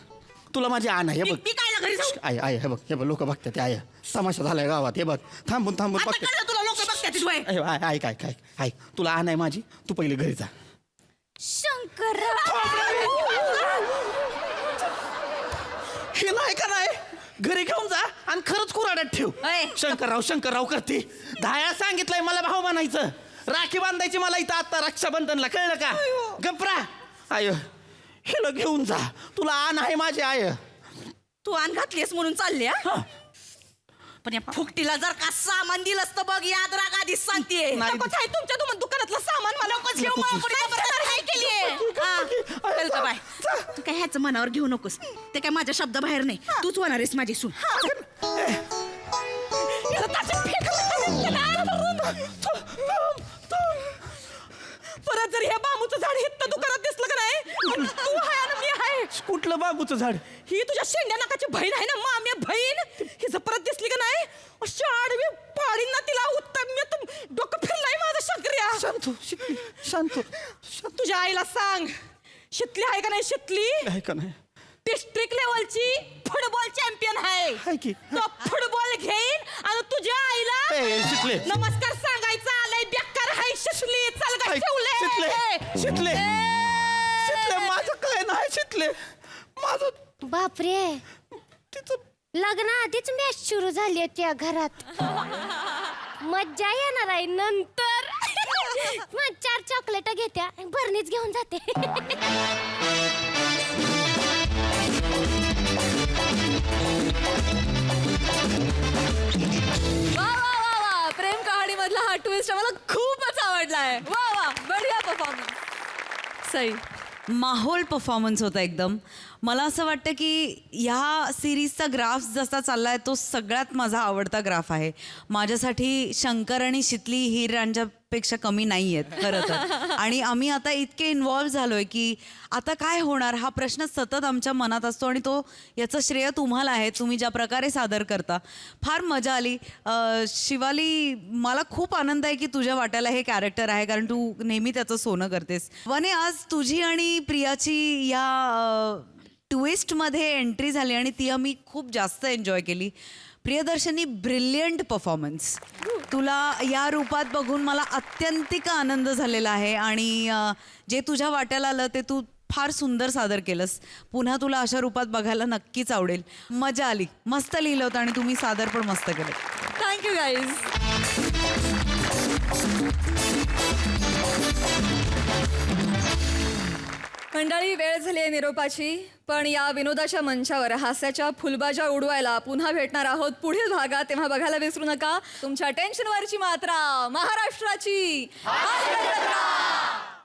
तुला माझी आण आहे हे बघ मी काय घरी जाऊ आय आय हे बघ लोक बघतात आय तमाशा झालाय गावात हे बघ थांबून थांबून आता बघतात कळलं तुला लोक बघतात तुझ्या आय आय आय काय काय आय तुला आण आहे माझी तू पहिले घरी जा शंकरराव हे नाही का नाही घरी घेऊन जा आणि खरंच कुराड्यात ठेव अय. शंकरराव करते दहाया सांगितलंय मला भाऊ म्हणायचं राखी बांधायची मला इथं आता रक्षाबंधनला कळलं का गपरा आय हिला घेऊन जा तुला आण आहे माझी आय तू आण घातलीस म्हणून चालली हा? पण या फुकटीला जर का सामान दिलंस तर बघ याद राग आधीच सांगतेय नाही. नकोच आहे तुमच्या दुकानातलं सामान मला नकोच घेऊ मला कोणी जबरदस्ती नाही केलीये. हा, कळलं का बाय तू काय ह्याचं मनावर घेऊ नकोस ते काय माझ्या शब्द बाहेर नाही तूच होणार आहेस माझी सून याला ताशात परत जर हे बांबूचं झाड हित दुकानात दिसलं का नाही तू हाय आणि मी हाय कुठलं बाबूचं झाड ही तुझ्या शेंड्या नाकाची बहीण आहे ना मामी बहीण ही जर परत दिसली का नाही अशी आडवी पाडीन ना तिला उत्तम मी तर डोकं फिरलाय माझं शंकर्या शांत तुझ्या आईला सांग शितली आहे का नाही शितली आहे का नाही डिस्ट्रिक्ट लेवलची फुटबॉल चॅम्पियन आहे आहे की? तो फुटबॉल घेईन आणि तुझ्या आईला शिकले नमस्कार सांगायचा आलाय बेकार हाय शितली चल गा शितले शितले शितले माझं काय नाही शितले माझं बापरे तिचं लग्नाआधीच मॅच सुरू झाली त्या घरात मज्जा येणार आहे नंतर मग 4 चॉकलेट घेत्या भरणीच घेऊन जाते वा वा वा वा प्रेम कहाणी मधला हा ट्विस्ट मला खूपच आवडलाय वा वा बढिया परफॉर्मन्स सई माहोल परफॉर्मन्स होता एकदम मला असं वाटतं की ह्या सिरीजचा ग्राफ जसा चाललाय तो सगळ्यात माझा आवडता ग्राफ आहे माझ्यासाठी शंकर आणि शितली ही यांच्यापेक्षा कमी नाही आहेत खरं तर आणि आम्ही आता इतके इन्व्हॉल्व झालो आहे की आता काय होणार हा प्रश्न सतत आमच्या मनात असतो आणि तो याचं श्रेय तुम्हाला आहे तुम्ही ज्या प्रकारे सादर करता फार मजा आली शिवाली मला खूप आनंद आहे की तुझ्या वाट्याला हे कॅरेक्टर आहे कारण तू नेहमी त्याचं सोनं करतेस वने आज तुझी आणि प्रियाची या ट्विस्टमध्ये एंट्री झाली आणि ती आम्ही खूप जास्त एन्जॉय केली. Priyadarshini, brilliant performance. तुला या रूपात बघून मला अत्यंतिक आनंद झालेला आहे आणि जे तुझ्या वाट्याला आलं ते तू फार सुंदर सादर केलंस. पुन्हा तुला अशा रूपात बघायला नक्कीच आवडेल. मजा आली. मस्त लिहिलं होतं आणि तुम्ही सादर पण मस्त केलं. Thank you guys. मंडळी, वेळ झाली आहे निरोपाची. पण या विनोदाच्या मंचावर हास्याच्या फुलबाजा उडवायला पुन्हा भेटणार आहोत पुढील भागात. तेव्हा बघायला विसरू नका तुमच्या टेन्शनवरची मात्रा महाराष्ट्राची.